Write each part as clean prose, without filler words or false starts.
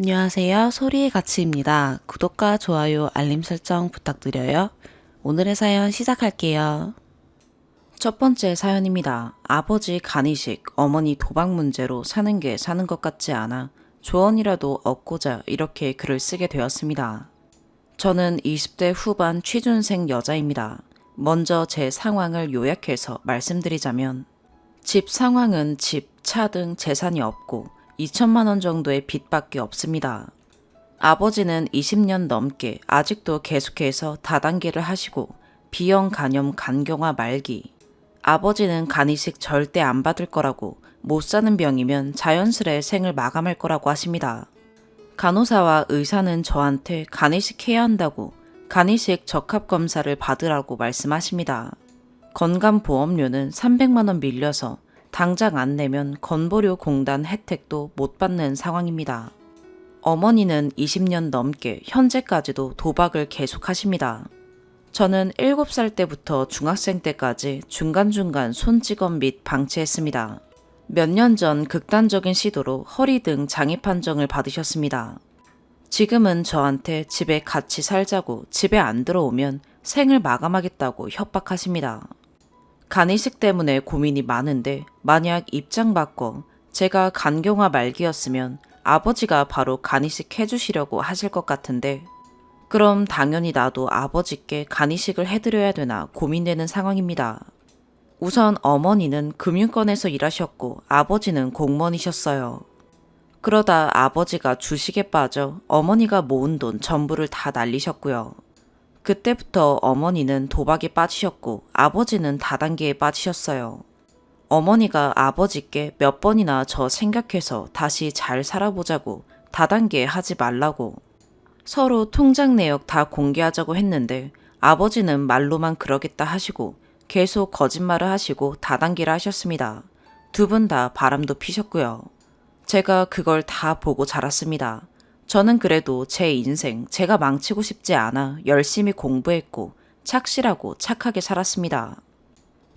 안녕하세요. 소리의 가치입니다. 구독과 좋아요, 알림 설정 부탁드려요. 오늘의 사연 시작할게요. 첫 번째 사연입니다. 아버지 간이식, 어머니 도박 문제로 사는 게 사는 것 같지 않아 조언이라도 얻고자 이렇게 글을 쓰게 되었습니다. 저는 20대 후반 취준생 여자입니다. 먼저 제 상황을 요약해서 말씀드리자면 집 상황은 집, 차 등 재산이 없고 2천만 원 정도의 빚밖에 없습니다. 아버지는 20년 넘게 아직도 계속해서 다단계를 하시고 비형 간염 간경화 말기. 아버지는 간이식 절대 안 받을 거라고 못 사는 병이면 자연스레 생을 마감할 거라고 하십니다. 간호사와 의사는 저한테 간이식 해야 한다고 간이식 적합검사를 받으라고 말씀하십니다. 건강보험료는 300만 원 밀려서 당장 안 내면 건보료 공단 혜택도 못 받는 상황입니다. 어머니는 20년 넘게 현재까지도 도박을 계속하십니다. 저는 7살 때부터 중학생 때까지 중간중간 손찌검 및 방치했습니다. 몇 년 전 극단적인 시도로 허리 등 장애 판정을 받으셨습니다. 지금은 저한테 집에 같이 살자고 집에 안 들어오면 생을 마감하겠다고 협박하십니다. 간이식 때문에 고민이 많은데 만약 입장 바꿔 제가 간경화 말기였으면 아버지가 바로 간이식 해주시려고 하실 것 같은데 그럼 당연히 나도 아버지께 간이식을 해드려야 되나 고민되는 상황입니다. 우선 어머니는 금융권에서 일하셨고 아버지는 공무원이셨어요. 그러다 아버지가 주식에 빠져 어머니가 모은 돈 전부를 다 날리셨고요. 그때부터 어머니는 도박에 빠지셨고 아버지는 다단계에 빠지셨어요. 어머니가 아버지께 몇 번이나 저 생각해서 다시 잘 살아보자고 다단계 하지 말라고 서로 통장 내역 다 공개하자고 했는데 아버지는 말로만 그러겠다 하시고 계속 거짓말을 하시고 다단계를 하셨습니다. 두 분 다 바람도 피셨고요. 제가 그걸 다 보고 자랐습니다. 저는 그래도 제 인생 제가 망치고 싶지 않아 열심히 공부했고 착실하고 착하게 살았습니다.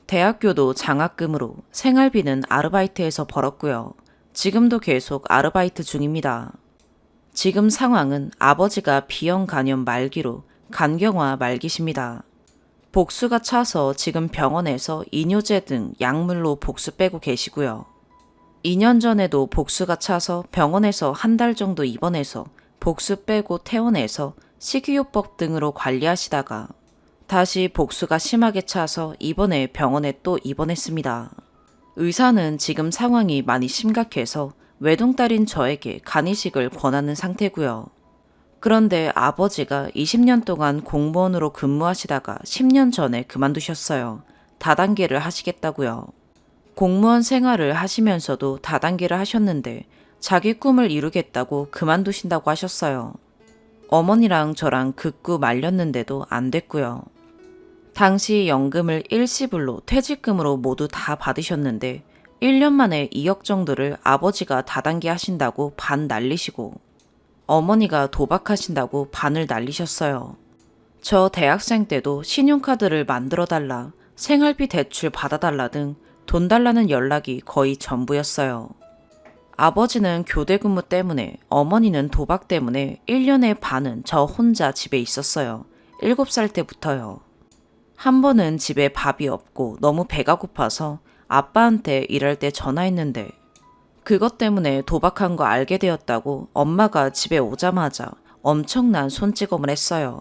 대학교도 장학금으로 생활비는 아르바이트에서 벌었고요. 지금도 계속 아르바이트 중입니다. 지금 상황은 아버지가 비형 간염 말기로 간경화 말기십니다. 복수가 차서 지금 병원에서 이뇨제 등 약물로 복수 빼고 계시고요. 2년 전에도 복수가 차서 병원에서 한 달 정도 입원해서 복수 빼고 퇴원해서 식이요법 등으로 관리하시다가 다시 복수가 심하게 차서 이번에 병원에 또 입원했습니다. 의사는 지금 상황이 많이 심각해서 외동딸인 저에게 간이식을 권하는 상태고요. 그런데 아버지가 20년 동안 공무원으로 근무하시다가 10년 전에 그만두셨어요. 다단계를 하시겠다고요. 공무원 생활을 하시면서도 다단계를 하셨는데 자기 꿈을 이루겠다고 그만두신다고 하셨어요. 어머니랑 저랑 극구 말렸는데도 안 됐고요. 당시 연금을 일시불로 퇴직금으로 모두 다 받으셨는데 1년 만에 2억 정도를 아버지가 다단계 하신다고 반 날리시고 어머니가 도박하신다고 반을 날리셨어요. 저 대학생 때도 신용카드를 만들어달라, 생활비 대출 받아달라 등 돈 달라는 연락이 거의 전부였어요. 아버지는 교대 근무 때문에 어머니는 도박 때문에 1년의 반은 저 혼자 집에 있었어요. 7살 때부터요. 한 번은 집에 밥이 없고 너무 배가 고파서 아빠한테 일할 때 전화했는데 그것 때문에 도박한 거 알게 되었다고 엄마가 집에 오자마자 엄청난 손찌검을 했어요.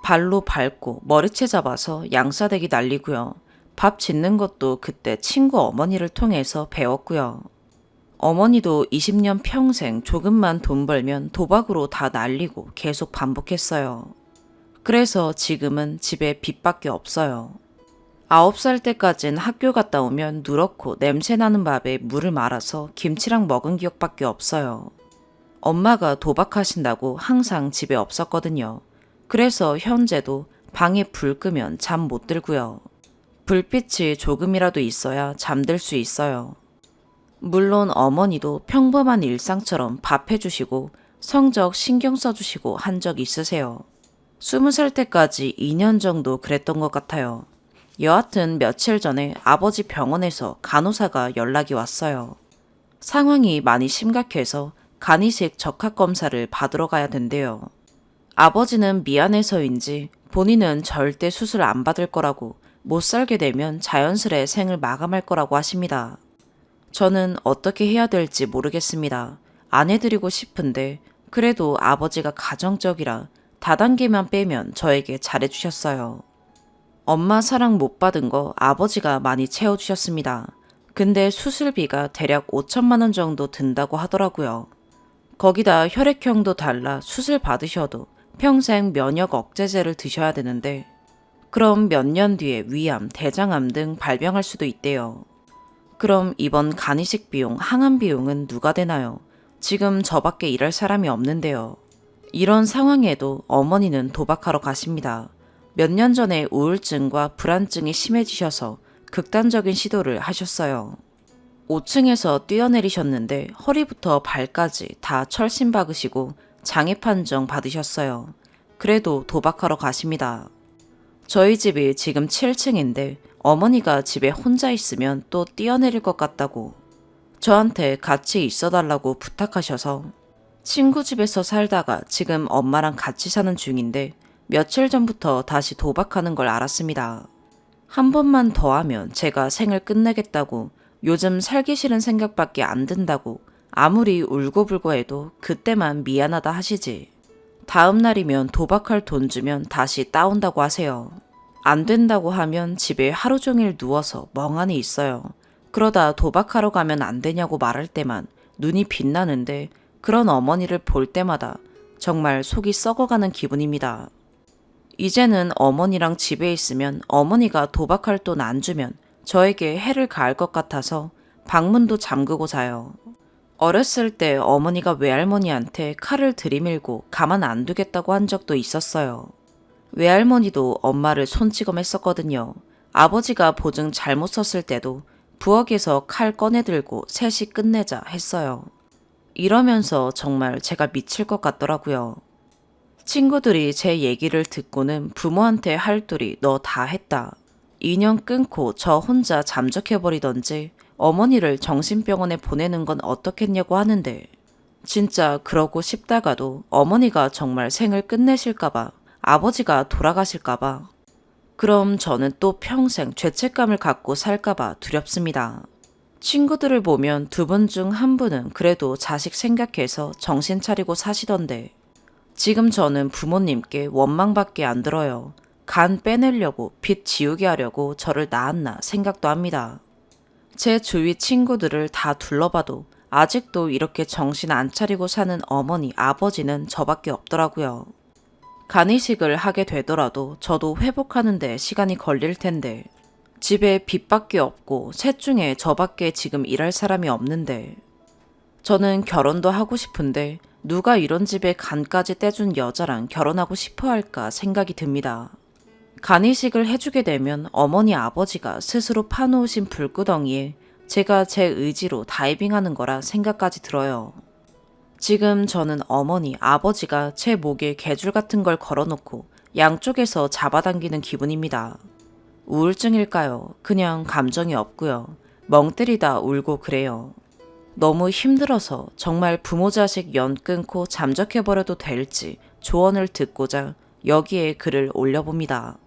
발로 밟고 머리채 잡아서 양싸대기 날리고요. 밥 짓는 것도 그때 친구 어머니를 통해서 배웠고요. 어머니도 20년 평생 조금만 돈 벌면 도박으로 다 날리고 계속 반복했어요. 그래서 지금은 집에 빚밖에 없어요. 9살 때까진 학교 갔다 오면 누렇고 냄새나는 밥에 물을 말아서 김치랑 먹은 기억밖에 없어요. 엄마가 도박하신다고 항상 집에 없었거든요. 그래서 현재도 방에 불 끄면 잠 못 들고요. 불빛이 조금이라도 있어야 잠들 수 있어요. 물론 어머니도 평범한 일상처럼 밥 해주시고 성적 신경 써주시고 한 적 있으세요. 20살 때까지 2년 정도 그랬던 것 같아요. 여하튼 며칠 전에 아버지 병원에서 간호사가 연락이 왔어요. 상황이 많이 심각해서 간이식 적합검사를 받으러 가야 된대요. 아버지는 미안해서인지 본인은 절대 수술 안 받을 거라고 못 살게 되면 자연스레 생을 마감할 거라고 하십니다. 저는 어떻게 해야 될지 모르겠습니다. 안 해드리고 싶은데 그래도 아버지가 가정적이라 다단계만 빼면 저에게 잘해주셨어요. 엄마 사랑 못 받은 거 아버지가 많이 채워주셨습니다. 근데 수술비가 대략 5천만 원 정도 든다고 하더라고요. 거기다 혈액형도 달라 수술 받으셔도 평생 면역 억제제를 드셔야 되는데 그럼 몇 년 뒤에 위암, 대장암 등 발병할 수도 있대요. 그럼 이번 간이식 비용, 항암 비용은 누가 되나요? 지금 저밖에 일할 사람이 없는데요. 이런 상황에도 어머니는 도박하러 가십니다. 몇 년 전에 우울증과 불안증이 심해지셔서 극단적인 시도를 하셨어요. 5층에서 뛰어내리셨는데 허리부터 발까지 다 철심 박으시고 장애 판정 받으셨어요. 그래도 도박하러 가십니다. 저희 집이 지금 7층인데 어머니가 집에 혼자 있으면 또 뛰어내릴 것 같다고 저한테 같이 있어달라고 부탁하셔서 친구 집에서 살다가 지금 엄마랑 같이 사는 중인데 며칠 전부터 다시 도박하는 걸 알았습니다. 한 번만 더 하면 제가 생을 끝내겠다고 요즘 살기 싫은 생각밖에 안 든다고 아무리 울고불고 해도 그때만 미안하다 하시지. 다음 날이면 도박할 돈 주면 다시 따온다고 하세요. 안 된다고 하면 집에 하루 종일 누워서 멍하니 있어요. 그러다 도박하러 가면 안 되냐고 말할 때만 눈이 빛나는데 그런 어머니를 볼 때마다 정말 속이 썩어가는 기분입니다. 이제는 어머니랑 집에 있으면 어머니가 도박할 돈 안 주면 저에게 해를 가할 것 같아서 방문도 잠그고 자요. 어렸을 때 어머니가 외할머니한테 칼을 들이밀고 가만 안 두겠다고 한 적도 있었어요. 외할머니도 엄마를 손찌검했었거든요. 아버지가 보증 잘못 썼을 때도 부엌에서 칼 꺼내들고 셋이 끝내자 했어요. 이러면서 정말 제가 미칠 것 같더라고요. 친구들이 제 얘기를 듣고는 부모한테 할 둘이 너 다 했다. 인연 끊고 저 혼자 잠적해버리던지 어머니를 정신병원에 보내는 건 어떻겠냐고 하는데 진짜 그러고 싶다가도 어머니가 정말 생을 끝내실까봐 아버지가 돌아가실까봐 그럼 저는 또 평생 죄책감을 갖고 살까봐 두렵습니다. 친구들을 보면 두 분 중 한 분은 그래도 자식 생각해서 정신 차리고 사시던데 지금 저는 부모님께 원망밖에 안 들어요. 간 빼내려고 빚 지우게 하려고 저를 낳았나 생각도 합니다. 제 주위 친구들을 다 둘러봐도 아직도 이렇게 정신 안 차리고 사는 어머니, 아버지는 저밖에 없더라고요. 간이식을 하게 되더라도 저도 회복하는 데 시간이 걸릴 텐데 집에 빚밖에 없고 셋 중에 저밖에 지금 일할 사람이 없는데 저는 결혼도 하고 싶은데 누가 이런 집에 간까지 떼준 여자랑 결혼하고 싶어 할까 생각이 듭니다. 간이식을 해주게 되면 어머니 아버지가 스스로 파놓으신 불구덩이에 제가 제 의지로 다이빙하는 거라 생각까지 들어요. 지금 저는 어머니 아버지가 제 목에 개줄 같은 걸 걸어놓고 양쪽에서 잡아당기는 기분입니다. 우울증일까요? 그냥 감정이 없고요. 멍 때리다 울고 그래요. 너무 힘들어서 정말 부모 자식 연 끊고 잠적해버려도 될지 조언을 듣고자 여기에 글을 올려봅니다.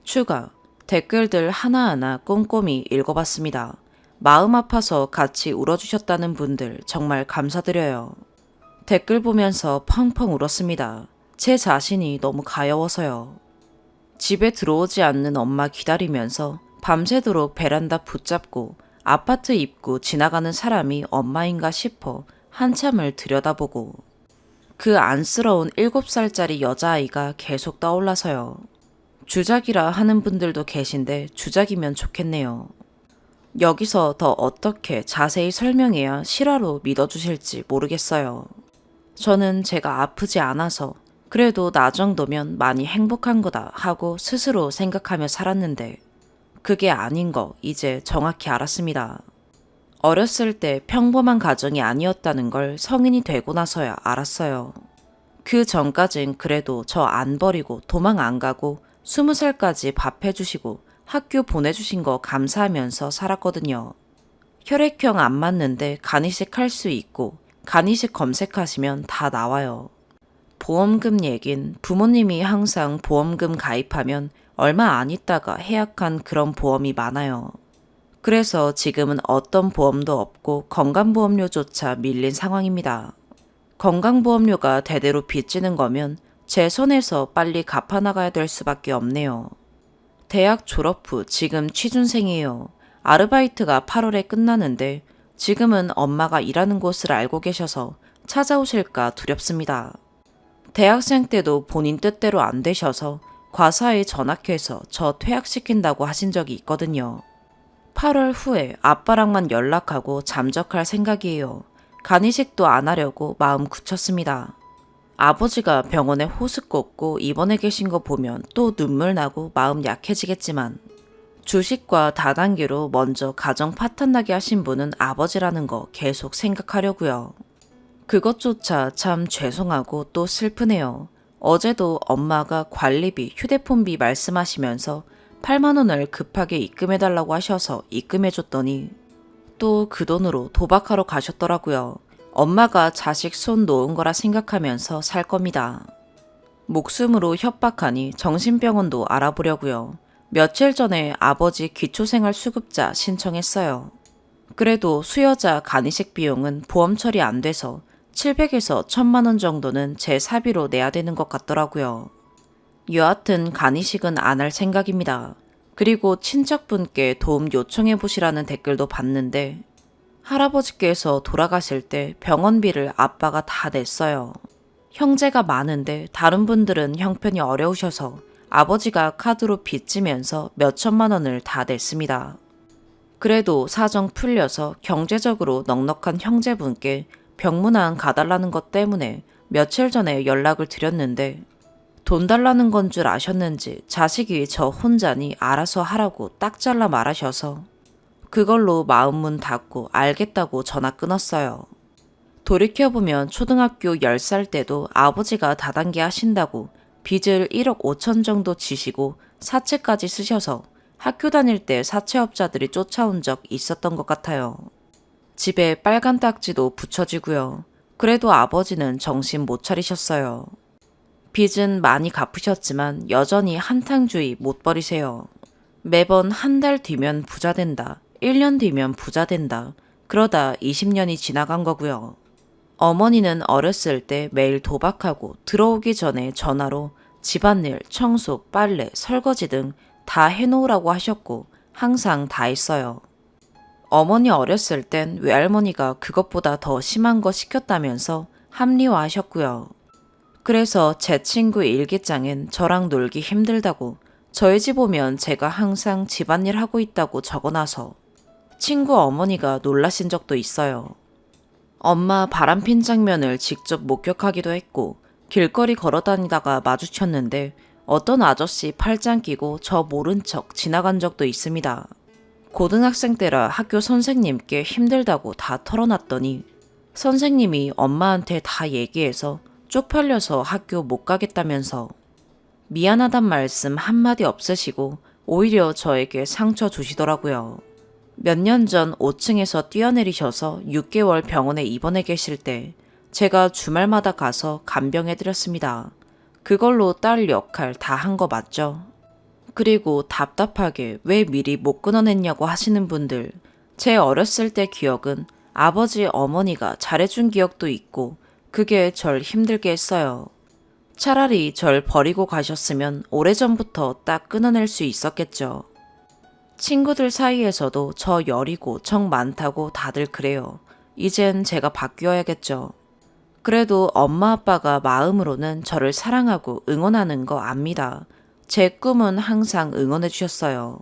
추가, 댓글들 하나하나 꼼꼼히 읽어봤습니다. 마음 아파서 같이 울어주셨다는 분들 정말 감사드려요. 댓글 보면서 펑펑 울었습니다. 제 자신이 너무 가여워서요. 집에 들어오지 않는 엄마 기다리면서 밤새도록 베란다 붙잡고 아파트 입구 지나가는 사람이 엄마인가 싶어 한참을 들여다보고 그 안쓰러운 7살짜리 여자아이가 계속 떠올라서요. 주작이라 하는 분들도 계신데 주작이면 좋겠네요. 여기서 더 어떻게 자세히 설명해야 실화로 믿어주실지 모르겠어요. 저는 제가 아프지 않아서 그래도 나 정도면 많이 행복한 거다 하고 스스로 생각하며 살았는데 그게 아닌 거 이제 정확히 알았습니다. 어렸을 때 평범한 가정이 아니었다는 걸 성인이 되고 나서야 알았어요. 그 전까진 그래도 저 안 버리고 도망 안 가고 20살까지 밥 해주시고 학교 보내주신 거 감사하면서 살았거든요. 혈액형 안 맞는데 간이식 할 수 있고 간이식 검색하시면 다 나와요. 보험금 얘긴 부모님이 항상 보험금 가입하면 얼마 안 있다가 해약한 그런 보험이 많아요. 그래서 지금은 어떤 보험도 없고 건강보험료조차 밀린 상황입니다. 건강보험료가 대대로 빚지는 거면 제 손에서 빨리 갚아나가야 될 수밖에 없네요. 대학 졸업 후 지금 취준생이에요. 아르바이트가 8월에 끝나는데 지금은 엄마가 일하는 곳을 알고 계셔서 찾아오실까 두렵습니다. 대학생 때도 본인 뜻대로 안 되셔서 과사에 전학해서 저 퇴학시킨다고 하신 적이 있거든요. 8월 후에 아빠랑만 연락하고 잠적할 생각이에요. 간이식도 안 하려고 마음 굳혔습니다. 아버지가 병원에 호스 꽂고 입원해 계신 거 보면 또 눈물 나고 마음 약해지겠지만 주식과 다단계로 먼저 가정 파탄나게 하신 분은 아버지라는 거 계속 생각하려고요. 그것조차 참 죄송하고 또 슬프네요. 어제도 엄마가 관리비, 휴대폰비 말씀하시면서 8만 원을 급하게 입금해달라고 하셔서 입금해줬더니 또 그 돈으로 도박하러 가셨더라고요. 엄마가 자식 손 놓은 거라 생각하면서 살 겁니다. 목숨으로 협박하니 정신병원도 알아보려고요. 며칠 전에 아버지 기초생활수급자 신청했어요. 그래도 수여자 간이식 비용은 보험 처리 안 돼서 700에서 1000만 원 정도는 제 사비로 내야 되는 것 같더라고요. 여하튼 간이식은 안 할 생각입니다. 그리고 친척분께 도움 요청해 보시라는 댓글도 봤는데 할아버지께서 돌아가실 때 병원비를 아빠가 다 냈어요. 형제가 많은데 다른 분들은 형편이 어려우셔서 아버지가 카드로 빚지면서 몇천만 원을 다 냈습니다. 그래도 사정 풀려서 경제적으로 넉넉한 형제분께 병문안 가달라는 것 때문에 며칠 전에 연락을 드렸는데 돈 달라는 건 줄 아셨는지 자식이 저 혼자니 알아서 하라고 딱 잘라 말하셔서 그걸로 마음문 닫고 알겠다고 전화 끊었어요. 돌이켜보면 초등학교 10살 때도 아버지가 다단계 하신다고 빚을 1억 5천 정도 지시고 사채까지 쓰셔서 학교 다닐 때 사채업자들이 쫓아온 적 있었던 것 같아요. 집에 빨간 딱지도 붙여지고요. 그래도 아버지는 정신 못 차리셨어요. 빚은 많이 갚으셨지만 여전히 한탕주의 못 버리세요. 매번 한 달 뒤면 부자 된다. 1년 뒤면 부자 된다. 그러다 20년이 지나간 거고요. 어머니는 어렸을 때 매일 도박하고 들어오기 전에 전화로 집안일, 청소, 빨래, 설거지 등 다 해놓으라고 하셨고 항상 다 했어요. 어머니 어렸을 땐 외할머니가 그것보다 더 심한 거 시켰다면서 합리화하셨고요. 그래서 제 친구 일기장엔 저랑 놀기 힘들다고 저희 집 오면 제가 항상 집안일 하고 있다고 적어놔서 친구 어머니가 놀라신 적도 있어요. 엄마 바람핀 장면을 직접 목격하기도 했고 길거리 걸어다니다가 마주쳤는데 어떤 아저씨 팔짱 끼고 저 모른 척 지나간 적도 있습니다. 고등학생 때라 학교 선생님께 힘들다고 다 털어놨더니 선생님이 엄마한테 다 얘기해서 쪽팔려서 학교 못 가겠다면서 미안하단 말씀 한마디 없으시고 오히려 저에게 상처 주시더라고요. 몇 년 전 5층에서 뛰어내리셔서 6개월 병원에 입원해 계실 때 제가 주말마다 가서 간병해드렸습니다. 그걸로 딸 역할 다 한 거 맞죠? 그리고 답답하게 왜 미리 못 끊어냈냐고 하시는 분들, 제 어렸을 때 기억은 아버지 어머니가 잘해준 기억도 있고 그게 절 힘들게 했어요. 차라리 절 버리고 가셨으면 오래전부터 딱 끊어낼 수 있었겠죠. 친구들 사이에서도 저 여리고 정 많다고 다들 그래요. 이젠 제가 바뀌어야겠죠. 그래도 엄마 아빠가 마음으로는 저를 사랑하고 응원하는 거 압니다. 제 꿈은 항상 응원해 주셨어요.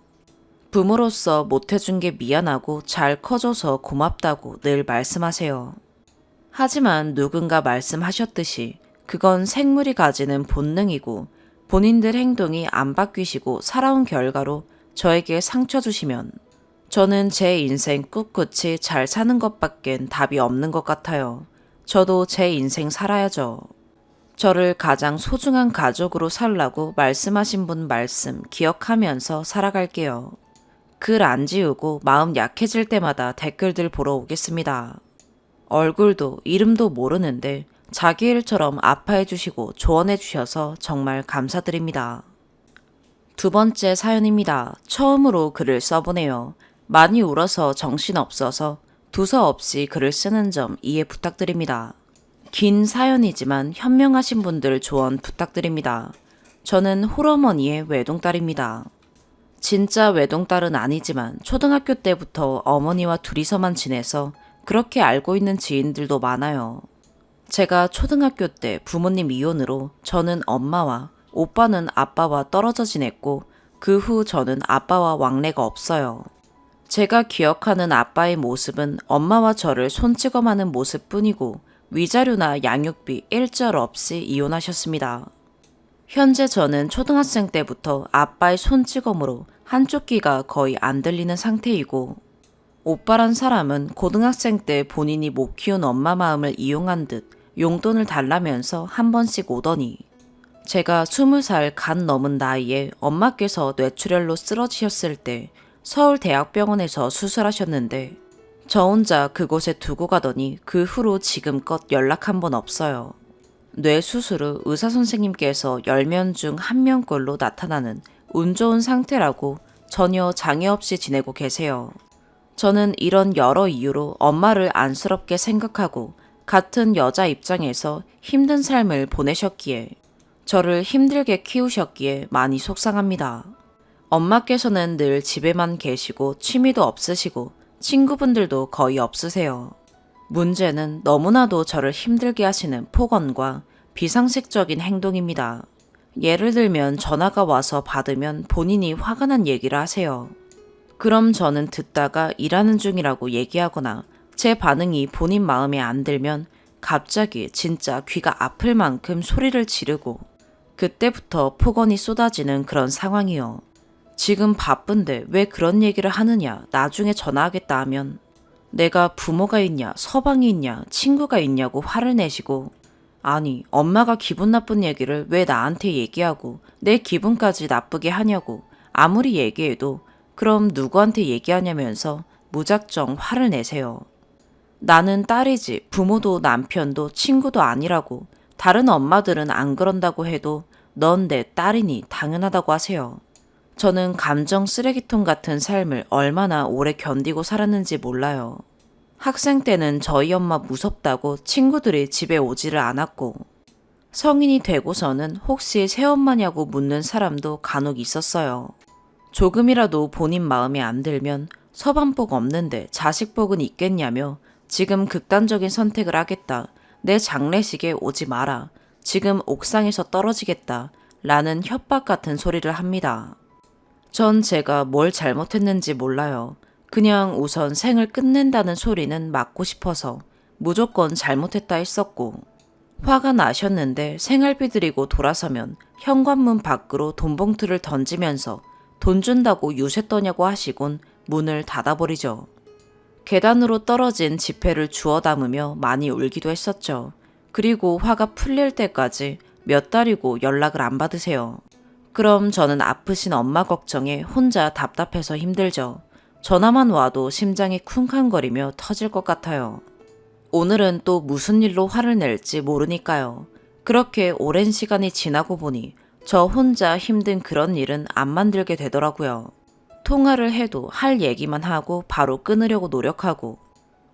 부모로서 못해준 게 미안하고 잘 커줘서 고맙다고 늘 말씀하세요. 하지만 누군가 말씀하셨듯이 그건 생물이 가지는 본능이고 본인들 행동이 안 바뀌시고 살아온 결과로 저에게 상처 주시면 저는 제 인생 꿋꿋이 잘 사는 것밖엔 답이 없는 것 같아요. 저도 제 인생 살아야죠. 저를 가장 소중한 가족으로 살라고 말씀하신 분 말씀 기억하면서 살아갈게요. 글 안 지우고 마음 약해질 때마다 댓글들 보러 오겠습니다. 얼굴도 이름도 모르는데 자기 일처럼 아파해 주시고 조언해 주셔서 정말 감사드립니다. 두 번째 사연입니다. 처음으로 글을 써보네요. 많이 울어서 정신없어서 두서없이 글을 쓰는 점 이해 부탁드립니다. 긴 사연이지만 현명하신 분들 조언 부탁드립니다. 저는 홀어머니의 외동딸입니다. 진짜 외동딸은 아니지만 초등학교 때부터 어머니와 둘이서만 지내서 그렇게 알고 있는 지인들도 많아요. 제가 초등학교 때 부모님 이혼으로 저는 엄마와 오빠는 아빠와 떨어져 지냈고 그 후 저는 아빠와 왕래가 없어요. 제가 기억하는 아빠의 모습은 엄마와 저를 손찌검하는 모습뿐이고 위자료나 양육비 일절 없이 이혼하셨습니다. 현재 저는 초등학생 때부터 아빠의 손찌검으로 한쪽 귀가 거의 안 들리는 상태이고 오빠란 사람은 고등학생 때 본인이 못 키운 엄마 마음을 이용한 듯 용돈을 달라면서 한 번씩 오더니 제가 20살 간 넘은 나이에 엄마께서 뇌출혈로 쓰러지셨을 때 서울대학병원에서 수술하셨는데 저 혼자 그곳에 두고 가더니 그 후로 지금껏 연락 한 번 없어요. 뇌 수술 후 의사선생님께서 10명 중 1명꼴로 나타나는 운 좋은 상태라고 전혀 장애 없이 지내고 계세요. 저는 이런 여러 이유로 엄마를 안쓰럽게 생각하고 같은 여자 입장에서 힘든 삶을 보내셨기에 저를 힘들게 키우셨기에 많이 속상합니다. 엄마께서는 늘 집에만 계시고 취미도 없으시고 친구분들도 거의 없으세요. 문제는 너무나도 저를 힘들게 하시는 폭언과 비상식적인 행동입니다. 예를 들면 전화가 와서 받으면 본인이 화가 난 얘기를 하세요. 그럼 저는 듣다가 일하는 중이라고 얘기하거나 제 반응이 본인 마음에 안 들면 갑자기 진짜 귀가 아플 만큼 소리를 지르고 그때부터 폭언이 쏟아지는 그런 상황이요. 지금 바쁜데 왜 그런 얘기를 하느냐, 나중에 전화하겠다 하면 내가 부모가 있냐, 서방이 있냐, 친구가 있냐고 화를 내시고 아니, 엄마가 기분 나쁜 얘기를 왜 나한테 얘기하고 내 기분까지 나쁘게 하냐고 아무리 얘기해도 그럼 누구한테 얘기하냐면서 무작정 화를 내세요. 나는 딸이지 부모도 남편도 친구도 아니라고 다른 엄마들은 안 그런다고 해도 넌 내 딸이니 당연하다고 하세요. 저는 감정 쓰레기통 같은 삶을 얼마나 오래 견디고 살았는지 몰라요. 학생 때는 저희 엄마 무섭다고 친구들이 집에 오지를 않았고 성인이 되고서는 혹시 새엄마냐고 묻는 사람도 간혹 있었어요. 조금이라도 본인 마음에 안 들면 서방복 없는데 자식복은 있겠냐며 지금 극단적인 선택을 하겠다. 내 장례식에 오지 마라. 지금 옥상에서 떨어지겠다. 라는 협박 같은 소리를 합니다. 전 제가 뭘 잘못했는지 몰라요. 그냥 우선 생을 끝낸다는 소리는 막고 싶어서 무조건 잘못했다 했었고 화가 나셨는데 생활비 드리고 돌아서면 현관문 밖으로 돈봉투를 던지면서 돈 준다고 유세 떠냐고 하시곤 문을 닫아버리죠. 계단으로 떨어진 지폐를 주워 담으며 많이 울기도 했었죠. 그리고 화가 풀릴 때까지 몇 달이고 연락을 안 받으세요. 그럼 저는 아프신 엄마 걱정에 혼자 답답해서 힘들죠. 전화만 와도 심장이 쿵쾅거리며 터질 것 같아요. 오늘은 또 무슨 일로 화를 낼지 모르니까요. 그렇게 오랜 시간이 지나고 보니 저 혼자 힘든 그런 일은 안 만들게 되더라고요. 통화를 해도 할 얘기만 하고 바로 끊으려고 노력하고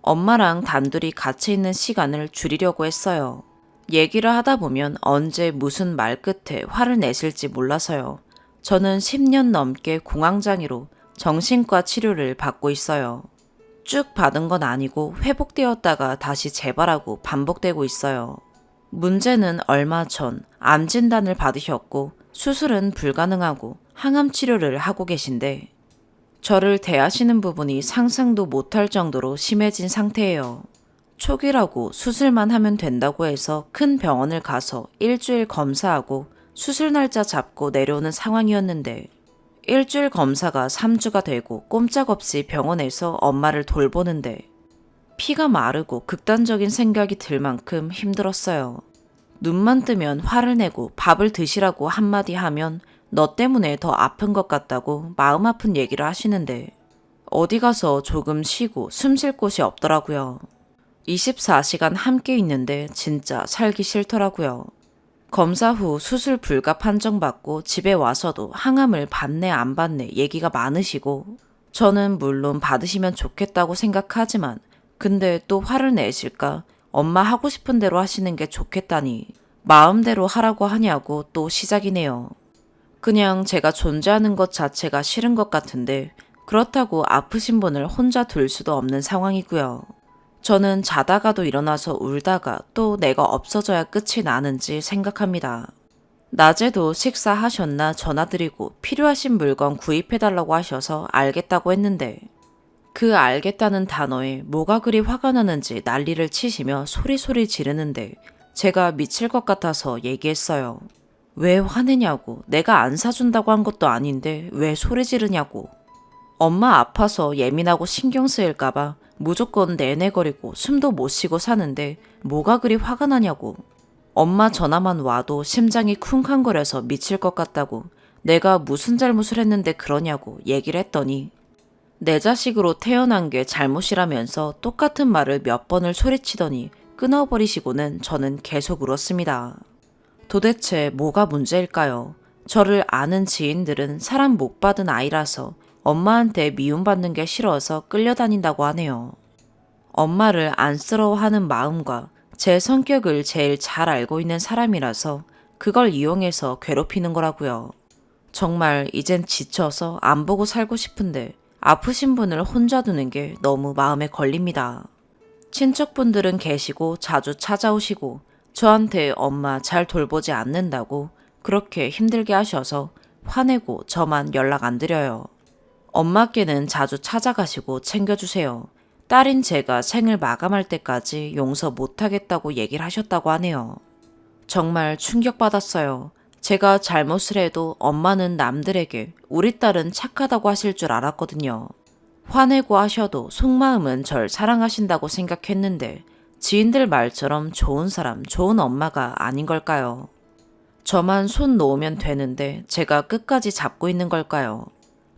엄마랑 단둘이 같이 있는 시간을 줄이려고 했어요. 얘기를 하다 보면 언제 무슨 말 끝에 화를 내실지 몰라서요. 저는 10년 넘게 공황장애로 정신과 치료를 받고 있어요. 쭉 받은 건 아니고 회복되었다가 다시 재발하고 반복되고 있어요. 문제는 얼마 전 암 진단을 받으셨고 수술은 불가능하고 항암 치료를 하고 계신데 저를 대하시는 부분이 상상도 못할 정도로 심해진 상태예요. 초기라고 수술만 하면 된다고 해서 큰 병원을 가서 일주일 검사하고 수술 날짜 잡고 내려오는 상황이었는데 일주일 검사가 3주가 되고 꼼짝없이 병원에서 엄마를 돌보는데 피가 마르고 극단적인 생각이 들 만큼 힘들었어요. 눈만 뜨면 화를 내고 밥을 드시라고 한마디 하면 너 때문에 더 아픈 것 같다고 마음 아픈 얘기를 하시는데 어디 가서 조금 쉬고 숨 쉴 곳이 없더라고요. 24시간 함께 있는데 진짜 살기 싫더라고요. 검사 후 수술 불가 판정받고 집에 와서도 항암을 받네 안 받네 얘기가 많으시고, 저는 물론 받으시면 좋겠다고 생각하지만 근데 또 화를 내실까 엄마 하고 싶은 대로 하시는 게 좋겠다니 마음대로 하라고 하냐고 또 시작이네요. 그냥 제가 존재하는 것 자체가 싫은 것 같은데 그렇다고 아프신 분을 혼자 둘 수도 없는 상황이고요. 저는 자다가도 일어나서 울다가 또 내가 없어져야 끝이 나는지 생각합니다. 낮에도 식사하셨나 전화드리고 필요하신 물건 구입해달라고 하셔서 알겠다고 했는데, 그 알겠다는 단어에 뭐가 그리 화가 나는지 난리를 치시며 소리소리 지르는데 제가 미칠 것 같아서 얘기했어요. 왜 화내냐고, 내가 안 사준다고 한 것도 아닌데 왜 소리 지르냐고. 엄마 아파서 예민하고 신경 쓰일까봐 무조건 내내거리고 숨도 못 쉬고 사는데 뭐가 그리 화가 나냐고. 엄마 전화만 와도 심장이 쿵쾅거려서 미칠 것 같다고, 내가 무슨 잘못을 했는데 그러냐고 얘기를 했더니 내 자식으로 태어난 게 잘못이라면서 똑같은 말을 몇 번을 소리치더니 끊어버리시고는 저는 계속 울었습니다. 도대체 뭐가 문제일까요? 저를 아는 지인들은 사람 못 받은 아이라서 엄마한테 미움받는 게 싫어서 끌려다닌다고 하네요. 엄마를 안쓰러워하는 마음과 제 성격을 제일 잘 알고 있는 사람이라서 그걸 이용해서 괴롭히는 거라고요. 정말 이젠 지쳐서 안 보고 살고 싶은데 아프신 분을 혼자 두는 게 너무 마음에 걸립니다. 친척분들은 계시고 자주 찾아오시고 저한테 엄마 잘 돌보지 않는다고 그렇게 힘들게 하셔서 화내고 저만 연락 안 드려요. 엄마께는 자주 찾아가시고 챙겨주세요. 딸인 제가 생을 마감할 때까지 용서 못하겠다고 얘기를 하셨다고 하네요. 정말 충격받았어요. 제가 잘못을 해도 엄마는 남들에게 우리 딸은 착하다고 하실 줄 알았거든요. 화내고 하셔도 속마음은 절 사랑하신다고 생각했는데 지인들 말처럼 좋은 사람, 좋은 엄마가 아닌 걸까요? 저만 손 놓으면 되는데 제가 끝까지 잡고 있는 걸까요?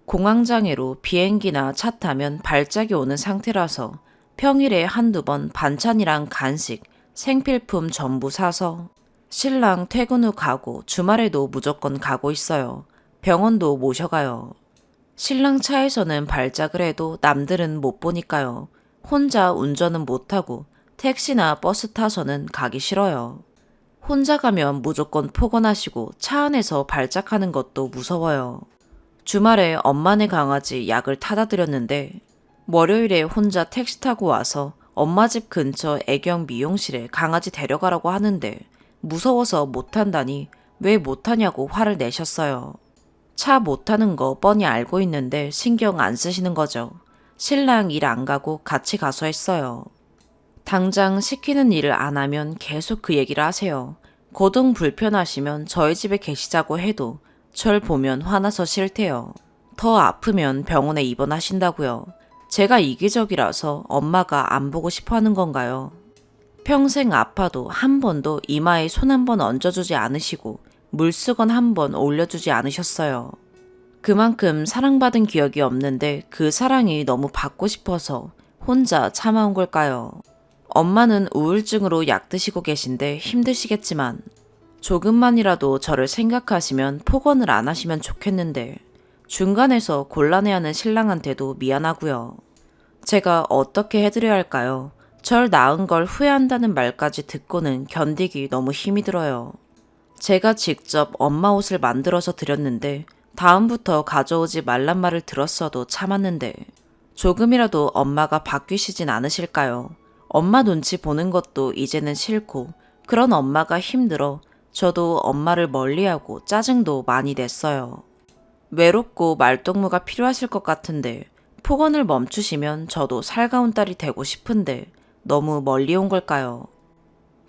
공황장애로 비행기나 차 타면 발작이 오는 상태라서 평일에 한두 번 반찬이랑 간식, 생필품 전부 사서 신랑 퇴근 후 가고 주말에도 무조건 가고 있어요. 병원도 모셔가요. 신랑 차에서는 발작을 해도 남들은 못 보니까요. 혼자 운전은 못하고 택시나 버스 타서는 가기 싫어요. 혼자 가면 무조건 폭언하시고 차 안에서 발작하는 것도 무서워요. 주말에 엄마네 강아지 약을 타다 드렸는데 월요일에 혼자 택시 타고 와서 엄마 집 근처 애경 미용실에 강아지 데려가라고 하는데 무서워서 못한다니 왜 못하냐고 화를 내셨어요. 차 못타는 거 뻔히 알고 있는데 신경 안 쓰시는 거죠. 신랑 일 안 가고 같이 가서 했어요. 당장 시키는 일을 안 하면 계속 그 얘기를 하세요. 고등 불편하시면 저희 집에 계시자고 해도 절 보면 화나서 싫대요. 더 아프면 병원에 입원하신다고요. 제가 이기적이라서 엄마가 안 보고 싶어 하는 건가요? 평생 아파도 한 번도 이마에 손 한 번 얹어주지 않으시고 물수건 한 번 올려주지 않으셨어요. 그만큼 사랑받은 기억이 없는데 그 사랑이 너무 받고 싶어서 혼자 참아온 걸까요? 엄마는 우울증으로 약 드시고 계신데 힘드시겠지만 조금만이라도 저를 생각하시면 폭언을 안 하시면 좋겠는데 중간에서 곤란해하는 신랑한테도 미안하고요. 제가 어떻게 해드려야 할까요? 절 낳은 걸 후회한다는 말까지 듣고는 견디기 너무 힘이 들어요. 제가 직접 엄마 옷을 만들어서 드렸는데 다음부터 가져오지 말란 말을 들었어도 참았는데 조금이라도 엄마가 바뀌시진 않으실까요? 엄마 눈치 보는 것도 이제는 싫고 그런 엄마가 힘들어 저도 엄마를 멀리하고 짜증도 많이 냈어요. 외롭고 말동무가 필요하실 것 같은데 폭언을 멈추시면 저도 살가운 딸이 되고 싶은데 너무 멀리 온 걸까요?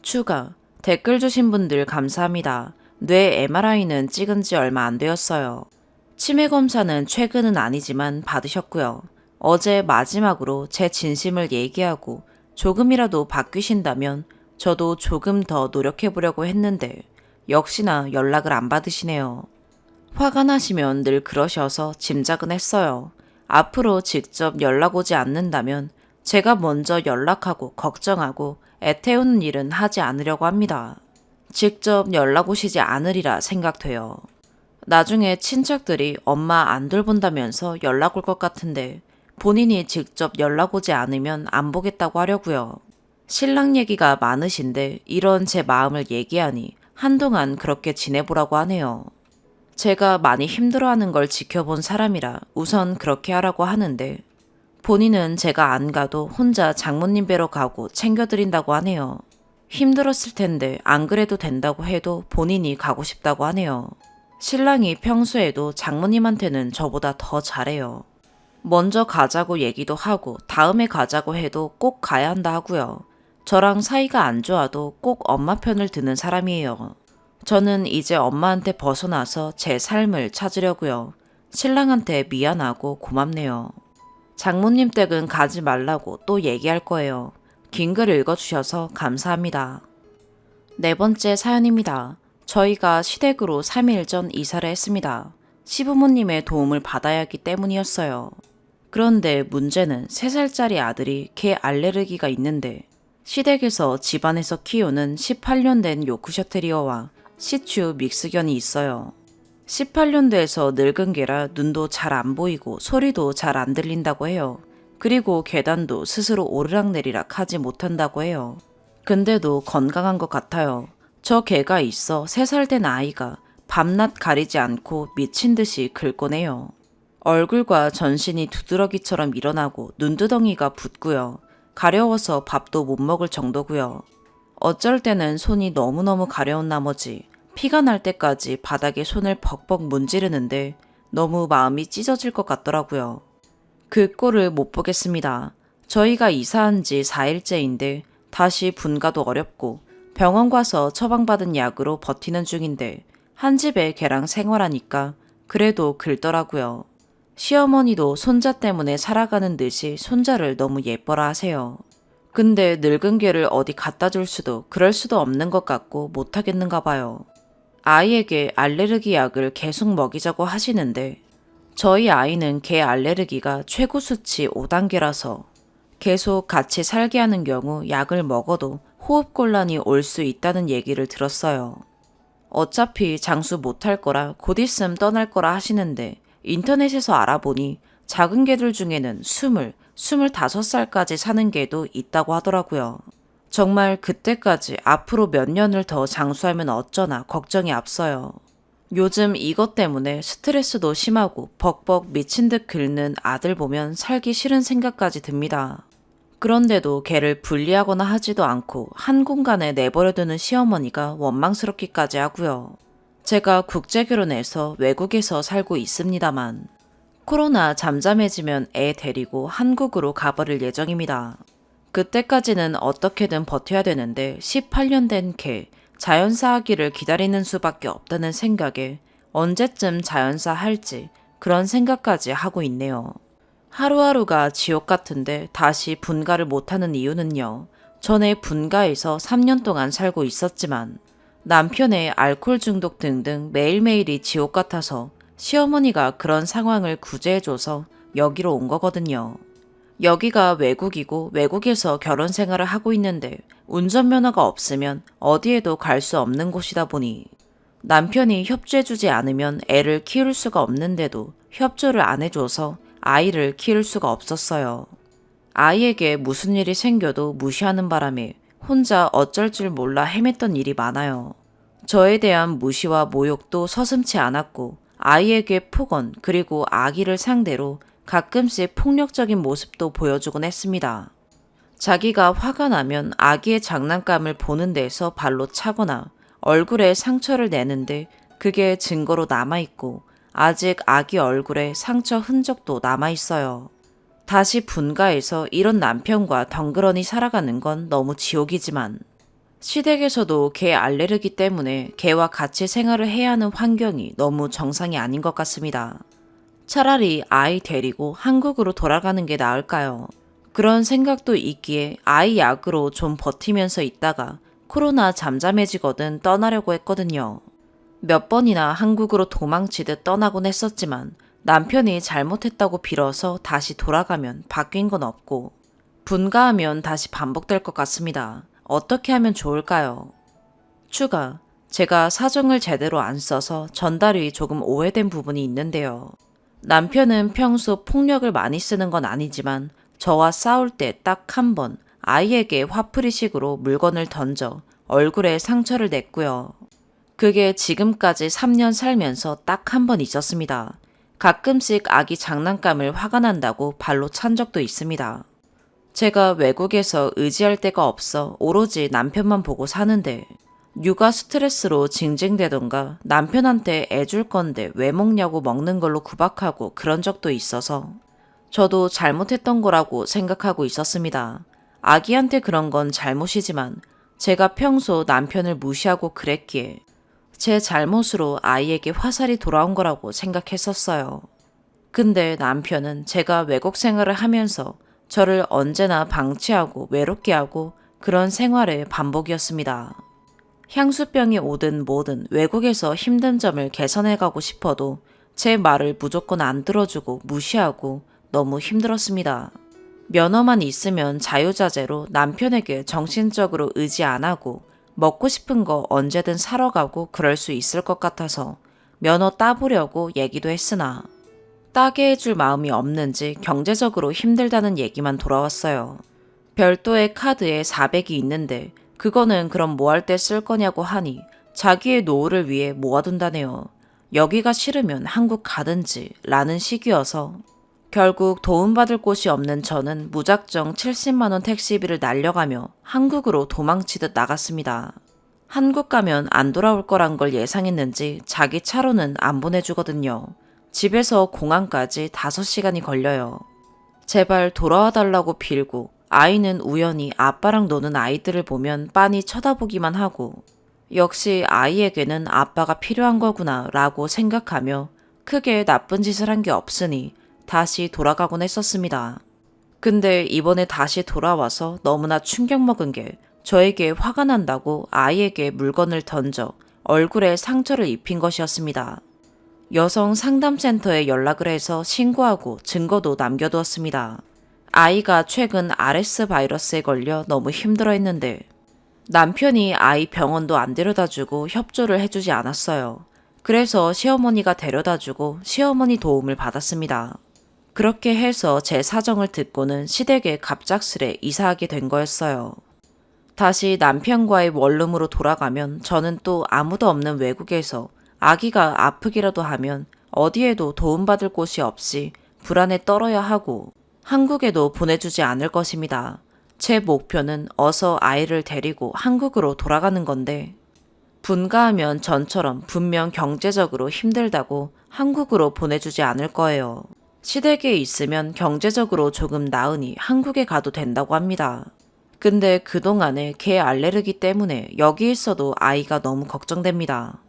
추가, 댓글 주신 분들 감사합니다. 뇌 MRI는 찍은 지 얼마 안 되었어요. 치매 검사는 최근은 아니지만 받으셨고요. 어제 마지막으로 제 진심을 얘기하고 조금이라도 바뀌신다면 저도 조금 더 노력해보려고 했는데 역시나 연락을 안 받으시네요. 화가 나시면 늘 그러셔서 짐작은 했어요. 앞으로 직접 연락 오지 않는다면 제가 먼저 연락하고 걱정하고 애태우는 일은 하지 않으려고 합니다. 직접 연락 오시지 않으리라 생각돼요. 나중에 친척들이 엄마 안 돌본다면서 연락 올 것 같은데 본인이 직접 연락 오지 않으면 안 보겠다고 하려고요. 신랑 얘기가 많으신데 이런 제 마음을 얘기하니 한동안 그렇게 지내보라고 하네요. 제가 많이 힘들어하는 걸 지켜본 사람이라 우선 그렇게 하라고 하는데 본인은 제가 안 가도 혼자 장모님 뵈러 가고 챙겨드린다고 하네요. 힘들었을 텐데 안 그래도 된다고 해도 본인이 가고 싶다고 하네요. 신랑이 평소에도 장모님한테는 저보다 더 잘해요. 먼저 가자고 얘기도 하고 다음에 가자고 해도 꼭 가야 한다 하고요. 저랑 사이가 안 좋아도 꼭 엄마 편을 드는 사람이에요. 저는 이제 엄마한테 벗어나서 제 삶을 찾으려고요. 신랑한테 미안하고 고맙네요. 장모님 댁은 가지 말라고 또 얘기할 거예요. 긴 글 읽어주셔서 감사합니다. 네 번째 사연입니다. 저희가 시댁으로 3일 전 이사를 했습니다. 시부모님의 도움을 받아야 하기 때문이었어요. 그런데 문제는 3살짜리 아들이 개 알레르기가 있는데 시댁에서 집안에서 키우는 18년 된 요크셔 테리어와 시츄 믹스견이 있어요. 18년 돼서 늙은 개라 눈도 잘 안 보이고 소리도 잘 안 들린다고 해요. 그리고 계단도 스스로 오르락내리락 하지 못한다고 해요. 근데도 건강한 것 같아요. 저 개가 있어 3살 된 아이가 밤낮 가리지 않고 미친 듯이 긁곤 해요. 얼굴과 전신이 두드러기처럼 일어나고 눈두덩이가 붓고요. 가려워서 밥도 못 먹을 정도고요. 어쩔 때는 손이 너무너무 가려운 나머지 피가 날 때까지 바닥에 손을 벅벅 문지르는데 너무 마음이 찢어질 것 같더라고요. 그 꼴을 못 보겠습니다. 저희가 이사한 지 4일째인데 다시 분가도 어렵고 병원 가서 처방받은 약으로 버티는 중인데 한 집에 걔랑 생활하니까 그래도 긁더라고요. 시어머니도 손자 때문에 살아가는 듯이 손자를 너무 예뻐라 하세요. 근데 늙은 개를 어디 갖다 줄 수도 그럴 수도 없는 것 같고 못하겠는가 봐요. 아이에게 알레르기 약을 계속 먹이자고 하시는데 저희 아이는 개 알레르기가 최고 수치 5단계라서 계속 같이 살게 하는 경우 약을 먹어도 호흡곤란이 올 수 있다는 얘기를 들었어요. 어차피 장수 못할 거라 곧 있음 떠날 거라 하시는데 인터넷에서 알아보니 작은 개들 중에는 20, 25살까지 사는 개도 있다고 하더라고요. 정말 그때까지 앞으로 몇 년을 더 장수하면 어쩌나 걱정이 앞서요. 요즘 이것 때문에 스트레스도 심하고 벅벅 미친 듯 긁는 아들 보면 살기 싫은 생각까지 듭니다. 그런데도 걔를 분리하거나 하지도 않고 한 공간에 내버려두는 시어머니가 원망스럽기까지 하고요. 제가 국제결혼해서 외국에서 살고 있습니다만 코로나 잠잠해지면 애 데리고 한국으로 가버릴 예정입니다. 그때까지는 어떻게든 버텨야 되는데 18년 된 개, 자연사 하기를 기다리는 수밖에 없다는 생각에 언제쯤 자연사 할지 그런 생각까지 하고 있네요. 하루하루가 지옥 같은데 다시 분가를 못하는 이유는요. 전에 분가에서 3년 동안 살고 있었지만 남편의 알코올 중독 등등 매일매일이 지옥 같아서 시어머니가 그런 상황을 구제해줘서 여기로 온 거거든요. 여기가 외국이고 외국에서 결혼 생활을 하고 있는데 운전면허가 없으면 어디에도 갈 수 없는 곳이다 보니 남편이 협조해주지 않으면 애를 키울 수가 없는데도 협조를 안 해줘서 아이를 키울 수가 없었어요. 아이에게 무슨 일이 생겨도 무시하는 바람에 혼자 어쩔 줄 몰라 헤맸던 일이 많아요. 저에 대한 무시와 모욕도 서슴지 않았고 아이에게 폭언 그리고 아기를 상대로 가끔씩 폭력적인 모습도 보여주곤 했습니다. 자기가 화가 나면 아기의 장난감을 보는 데에서 발로 차거나 얼굴에 상처를 내는데 그게 증거로 남아있고 아직 아기 얼굴에 상처 흔적도 남아있어요. 다시 분가해서 이런 남편과 덩그러니 살아가는 건 너무 지옥이지만 시댁에서도 개 알레르기 때문에 개와 같이 생활을 해야 하는 환경이 너무 정상이 아닌 것 같습니다. 차라리 아이 데리고 한국으로 돌아가는 게 나을까요? 그런 생각도 있기에 아이 약으로 좀 버티면서 있다가 코로나 잠잠해지거든 떠나려고 했거든요. 몇 번이나 한국으로 도망치듯 떠나곤 했었지만 남편이 잘못했다고 빌어서 다시 돌아가면 바뀐 건 없고 분가하면 다시 반복될 것 같습니다. 어떻게 하면 좋을까요? 추가. 제가 사정을 제대로 안 써서 전달이 조금 오해된 부분이 있는데요. 남편은 평소 폭력을 많이 쓰는 건 아니지만 저와 싸울 때 딱 한 번 아이에게 화풀이식으로 물건을 던져 얼굴에 상처를 냈고요. 그게 지금까지 3년 살면서 딱 한 번 있었습니다. 가끔씩 아기 장난감을 화가 난다고 발로 찬 적도 있습니다. 제가 외국에서 의지할 데가 없어 오로지 남편만 보고 사는데 육아 스트레스로 징징대던가 남편한테 애 줄 건데 왜 먹냐고 먹는 걸로 구박하고 그런 적도 있어서 저도 잘못했던 거라고 생각하고 있었습니다. 아기한테 그런 건 잘못이지만 제가 평소 남편을 무시하고 그랬기에 제 잘못으로 아이에게 화살이 돌아온 거라고 생각했었어요. 근데 남편은 제가 외국 생활을 하면서 저를 언제나 방치하고 외롭게 하고 그런 생활의 반복이었습니다. 향수병이 오든 뭐든 외국에서 힘든 점을 개선해가고 싶어도 제 말을 무조건 안 들어주고 무시하고 너무 힘들었습니다. 면허만 있으면 자유자재로 남편에게 정신적으로 의지 안 하고 먹고 싶은 거 언제든 사러 가고 그럴 수 있을 것 같아서 면허 따보려고 얘기도 했으나 따게 해줄 마음이 없는지 경제적으로 힘들다는 얘기만 돌아왔어요. 별도의 카드에 400이 있는데 그거는 그럼 뭐 할 때 쓸 거냐고 하니 자기의 노후를 위해 모아둔다네요. 여기가 싫으면 한국 가든지 라는 식이어서 결국 도움받을 곳이 없는 저는 무작정 70만 원 택시비를 날려가며 한국으로 도망치듯 나갔습니다. 한국 가면 안 돌아올 거란 걸 예상했는지 자기 차로는 안 보내주거든요. 집에서 공항까지 5시간이 걸려요. 제발 돌아와 달라고 빌고 아이는 우연히 아빠랑 노는 아이들을 보면 빤히 쳐다보기만 하고 역시 아이에게는 아빠가 필요한 거구나 라고 생각하며 크게 나쁜 짓을 한 게 없으니 다시 돌아가곤 했었습니다. 근데 이번에 다시 돌아와서 너무나 충격 먹은 게 저에게 화가 난다고 아이에게 물건을 던져 얼굴에 상처를 입힌 것이었습니다. 여성 상담센터에 연락을 해서 신고하고 증거도 남겨두었습니다. 아이가 최근 RS 바이러스에 걸려 너무 힘들어했는데 남편이 아이 병원도 안 데려다주고 협조를 해주지 않았어요. 그래서 시어머니가 데려다주고 시어머니 도움을 받았습니다. 그렇게 해서 제 사정을 듣고는 시댁에 갑작스레 이사하게 된 거였어요. 다시 남편과의 원룸으로 돌아가면 저는 또 아무도 없는 외국에서 아기가 아프기라도 하면 어디에도 도움받을 곳이 없이 불안에 떨어야 하고 한국에도 보내주지 않을 것입니다. 제 목표는 어서 아이를 데리고 한국으로 돌아가는 건데 분가하면 전처럼 분명 경제적으로 힘들다고 한국으로 보내주지 않을 거예요. 시댁에 있으면 경제적으로 조금 나으니 한국에 가도 된다고 합니다. 근데 그동안에 개 알레르기 때문에 여기 있어도 아이가 너무 걱정됩니다.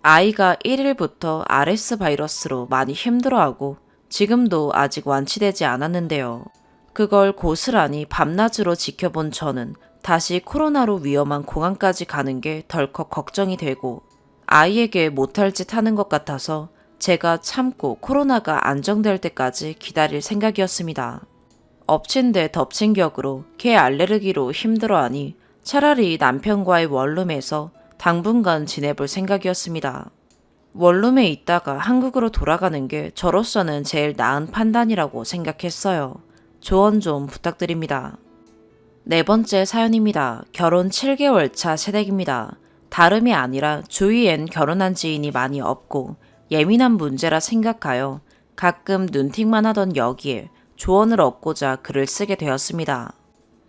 아이가 1일부터 RS 바이러스로 많이 힘들어하고 지금도 아직 완치되지 않았는데요. 그걸 고스란히 밤낮으로 지켜본 저는 다시 코로나로 위험한 공항까지 가는 게 덜컥 걱정이 되고 아이에게 못할 짓 하는 것 같아서 제가 참고 코로나가 안정될 때까지 기다릴 생각이었습니다. 엎친 데 덮친 격으로 개 알레르기로 힘들어하니 차라리 남편과의 원룸에서 당분간 지내볼 생각이었습니다. 원룸에 있다가 한국으로 돌아가는 게 저로서는 제일 나은 판단이라고 생각했어요. 조언 좀 부탁드립니다. 4번째 사연입니다. 결혼 7개월 차 새댁입니다. 다름이 아니라 주위엔 결혼한 지인이 많이 없고 예민한 문제라 생각하여 가끔 눈팅만 하던 여기에 조언을 얻고자 글을 쓰게 되었습니다.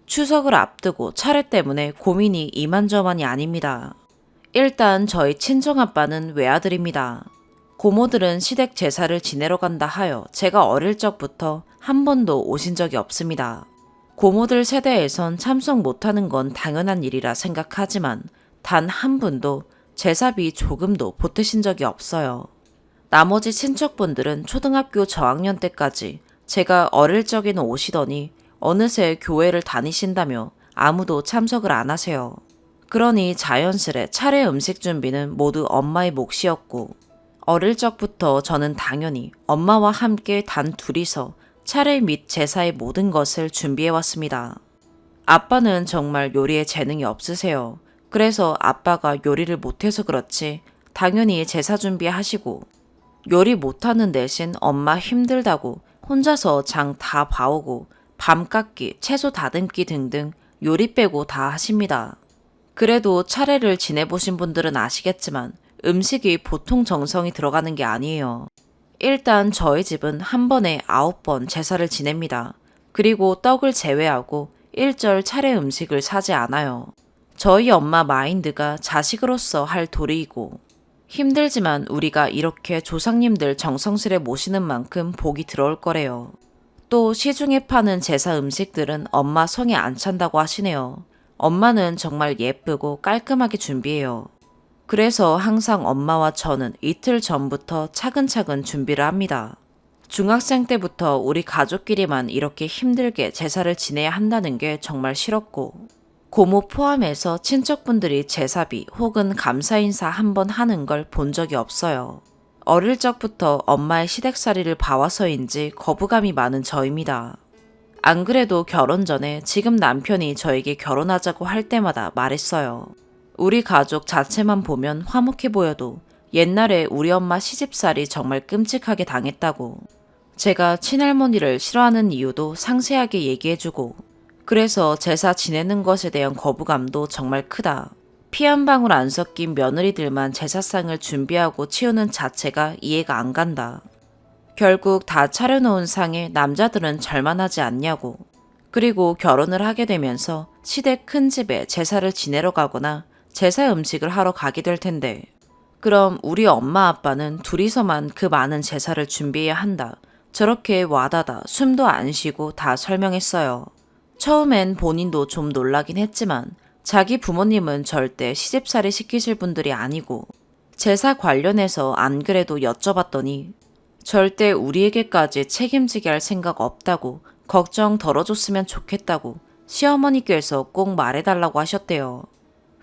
추석을 앞두고 차례 때문에 고민이 이만저만이 아닙니다. 일단 저희 친정아빠는 외아들입니다. 고모들은 시댁 제사를 지내러 간다 하여 제가 어릴 적부터 한 번도 오신 적이 없습니다. 고모들 세대에선 참석 못하는 건 당연한 일이라 생각하지만 단 한 분도 제사비 조금도 보태신 적이 없어요. 나머지 친척분들은 초등학교 저학년 때까지 제가 어릴 적에는 오시더니 어느새 교회를 다니신다며 아무도 참석을 안 하세요. 그러니 자연스레 차례 음식 준비는 모두 엄마의 몫이었고 어릴 적부터 저는 당연히 엄마와 함께 단 둘이서 차례 및 제사의 모든 것을 준비해왔습니다. 아빠는 정말 요리에 재능이 없으세요. 그래서 아빠가 요리를 못해서 그렇지 당연히 제사 준비하시고, 요리 못하는 대신 엄마 힘들다고 혼자서 장 다 봐오고 밤 깎기, 채소 다듬기 등등 요리 빼고 다 하십니다. 그래도 차례를 지내보신 분들은 아시겠지만 음식이 보통 정성이 들어가는 게 아니에요. 일단 저희 집은 한 번에 9번 제사를 지냅니다. 그리고 떡을 제외하고 일절 차례 음식을 사지 않아요. 저희 엄마 마인드가 자식으로서 할 도리이고, 힘들지만 우리가 이렇게 조상님들 정성스레 모시는 만큼 복이 들어올 거래요. 또 시중에 파는 제사 음식들은 엄마 성에 안 찬다고 하시네요. 엄마는 정말 예쁘고 깔끔하게 준비해요. 그래서 항상 엄마와 저는 이틀 전부터 차근차근 준비를 합니다. 중학생 때부터 우리 가족끼리만 이렇게 힘들게 제사를 지내야 한다는 게 정말 싫었고, 고모 포함해서 친척분들이 제사비 혹은 감사 인사 한번 하는 걸 본 적이 없어요. 어릴 적부터 엄마의 시댁살이를 봐와서인지 거부감이 많은 저입니다. 안 그래도 결혼 전에 지금 남편이 저에게 결혼하자고 할 때마다 말했어요. 우리 가족 자체만 보면 화목해 보여도 옛날에 우리 엄마 시집살이 정말 끔찍하게 당했다고. 제가 친할머니를 싫어하는 이유도 상세하게 얘기해주고, 그래서 제사 지내는 것에 대한 거부감도 정말 크다. 피 한 방울 안 섞인 며느리들만 제사상을 준비하고 치우는 자체가 이해가 안 간다. 결국 다 차려놓은 상에 남자들은 절만하지 않냐고. 그리고 결혼을 하게 되면서 시댁 큰 집에 제사를 지내러 가거나 제사 음식을 하러 가게 될 텐데, 그럼 우리 엄마 아빠는 둘이서만 그 많은 제사를 준비해야 한다. 저렇게 와다다 숨도 안 쉬고 다 설명했어요. 처음엔 본인도 좀 놀라긴 했지만 자기 부모님은 절대 시집살이 시키실 분들이 아니고, 제사 관련해서 안 그래도 여쭤봤더니 절대 우리에게까지 책임지게 할 생각 없다고, 걱정 덜어줬으면 좋겠다고 시어머니께서 꼭 말해달라고 하셨대요.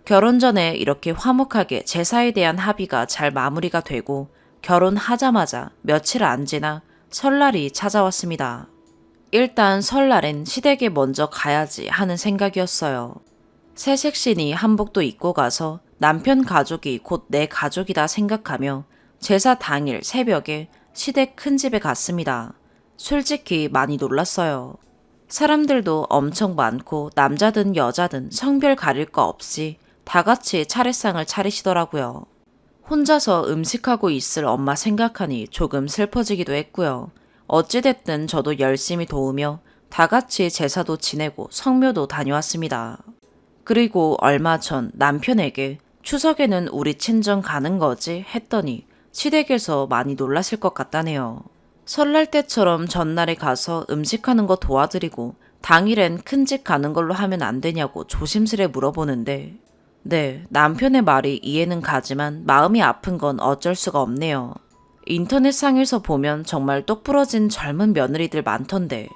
결혼 전에 이렇게 화목하게 제사에 대한 합의가 잘 마무리가 되고 결혼하자마자 며칠 안 지나 설날이 찾아왔습니다. 일단 설날엔 시댁에 먼저 가야지 하는 생각이었어요. 새 색신이 한복도 입고 가서 남편 가족이 곧 내 가족이다 생각하며 제사 당일 새벽에 시댁 큰 집에 갔습니다. 솔직히 많이 놀랐어요. 사람들도 엄청 많고 남자든 여자든 성별 가릴 거 없이 다 같이 차례상을 차리시더라고요. 혼자서 음식하고 있을 엄마 생각하니 조금 슬퍼지기도 했고요. 어찌됐든 저도 열심히 도우며 다 같이 제사도 지내고 성묘도 다녀왔습니다. 그리고 얼마 전 남편에게 추석에는 우리 친정 가는 거지 했더니 시댁에서 많이 놀라실 것 같다네요. 설날 때처럼 전날에 가서 음식하는 거 도와드리고 당일엔 큰 집 가는 걸로 하면 안 되냐고 조심스레 물어보는데, 네, 남편의 말이 이해는 가지만 마음이 아픈 건 어쩔 수가 없네요. 인터넷상에서 보면 정말 똑부러진 젊은 며느리들 많던데,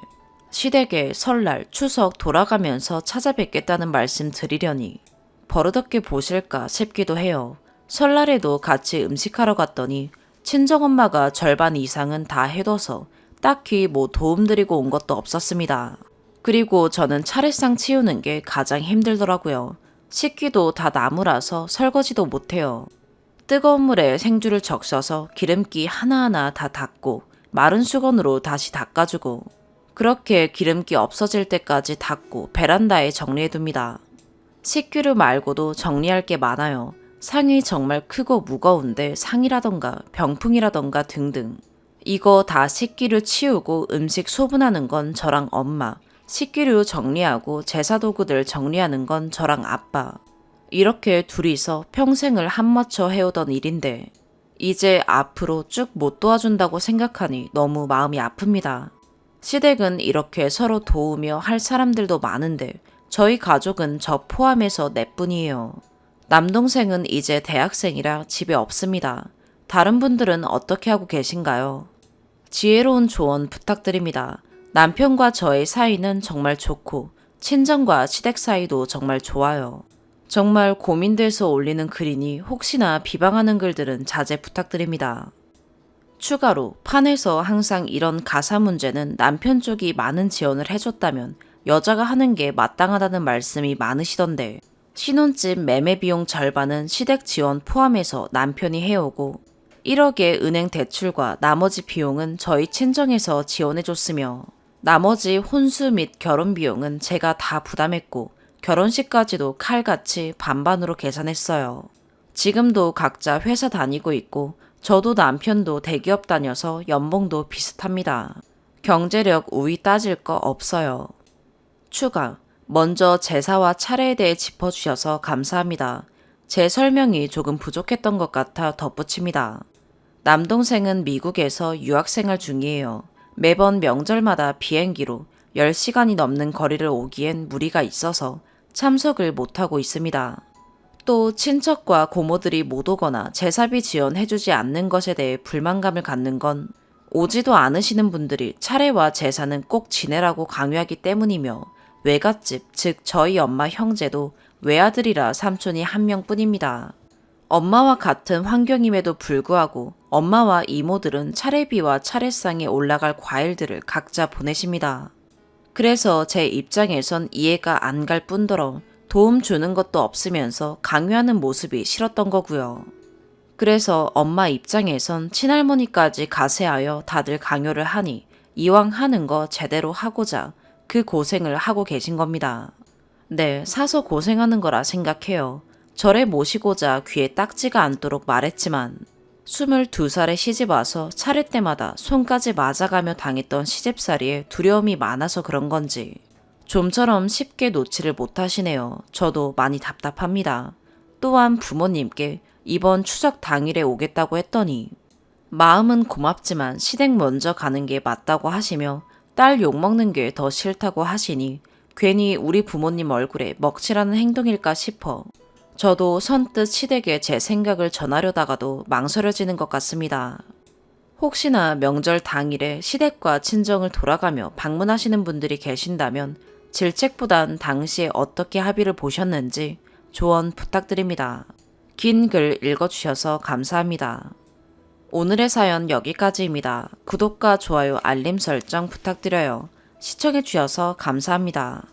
시댁에 설날, 추석 돌아가면서 찾아뵙겠다는 말씀 드리려니 버릇없게 보실까 싶기도 해요. 설날에도 같이 음식하러 갔더니 친정엄마가 절반 이상은 다 해둬서 딱히 뭐 도움드리고 온 것도 없었습니다. 그리고 저는 차례상 치우는 게 가장 힘들더라고요. 식기도 다 나무라서 설거지도 못해요. 뜨거운 물에 생주를 적셔서 기름기 하나하나 다 닦고 마른 수건으로 다시 닦아주고, 그렇게 기름기 없어질 때까지 닦고 베란다에 정리해둡니다. 식기류 말고도 정리할 게 많아요. 상이 정말 크고 무거운데 상이라던가 병풍이라던가 등등. 이거 다 식기류 치우고 음식 소분하는 건 저랑 엄마, 식기류 정리하고 제사도구들 정리하는 건 저랑 아빠. 이렇게 둘이서 평생을 한맞춰 해오던 일인데 이제 앞으로 쭉 못 도와준다고 생각하니 너무 마음이 아픕니다. 시댁은 이렇게 서로 도우며 할 사람들도 많은데 저희 가족은 저 포함해서 넷뿐이에요. 남동생은 이제 대학생이라 집에 없습니다. 다른 분들은 어떻게 하고 계신가요? 지혜로운 조언 부탁드립니다. 남편과 저의 사이는 정말 좋고 친정과 시댁 사이도 정말 좋아요. 정말 고민돼서 올리는 글이니 혹시나 비방하는 글들은 자제 부탁드립니다. 추가로 판에서 항상 이런 가사 문제는 남편 쪽이 많은 지원을 해줬다면 여자가 하는 게 마땅하다는 말씀이 많으시던데, 신혼집 매매 비용 절반은 시댁 지원 포함해서 남편이 해오고 1억의 은행 대출과 나머지 비용은 저희 친정에서 지원해줬으며, 나머지 혼수 및 결혼 비용은 제가 다 부담했고 결혼식까지도 칼같이 반반으로 계산했어요. 지금도 각자 회사 다니고 있고 저도 남편도 대기업 다녀서 연봉도 비슷합니다. 경제력 우위 따질 거 없어요. 추가. 먼저 제사와 차례에 대해 짚어주셔서 감사합니다. 제 설명이 조금 부족했던 것 같아 덧붙입니다. 남동생은 미국에서 유학생활 중이에요. 매번 명절마다 비행기로 10시간이 넘는 거리를 오기엔 무리가 있어서 참석을 못하고 있습니다. 또 친척과 고모들이 못 오거나 제사비 지원해주지 않는 것에 대해 불만감을 갖는 건 오지도 않으시는 분들이 차례와 제사는 꼭 지내라고 강요하기 때문이며, 외갓집, 즉 저희 엄마 형제도 외아들이라 삼촌이 한 명뿐입니다. 엄마와 같은 환경임에도 불구하고 엄마와 이모들은 차례비와 차례상에 올라갈 과일들을 각자 보내십니다. 그래서 제 입장에선 이해가 안 갈 뿐더러 도움 주는 것도 없으면서 강요하는 모습이 싫었던 거고요. 그래서 엄마 입장에선 친할머니까지 가세하여 다들 강요를 하니 이왕 하는 거 제대로 하고자 그 고생을 하고 계신 겁니다. 네, 사서 고생하는 거라 생각해요. 절에 모시고자 귀에 딱지가 않도록 말했지만 22살에 시집 와서 차례 때마다 손까지 맞아가며 당했던 시집살이에 두려움이 많아서 그런 건지 좀처럼 쉽게 놓지를 못하시네요. 저도 많이 답답합니다. 또한 부모님께 이번 추석 당일에 오겠다고 했더니 마음은 고맙지만 시댁 먼저 가는 게 맞다고 하시며 딸 욕먹는 게 더 싫다고 하시니 괜히 우리 부모님 얼굴에 먹칠하는 행동일까 싶어 저도 선뜻 시댁에 제 생각을 전하려다가도 망설여지는 것 같습니다. 혹시나 명절 당일에 시댁과 친정을 돌아가며 방문하시는 분들이 계신다면 질책보단 당시에 어떻게 합의를 보셨는지 조언 부탁드립니다. 긴 글 읽어주셔서 감사합니다. 오늘의 사연 여기까지입니다. 구독과 좋아요, 알림 설정 부탁드려요. 시청해주셔서 감사합니다.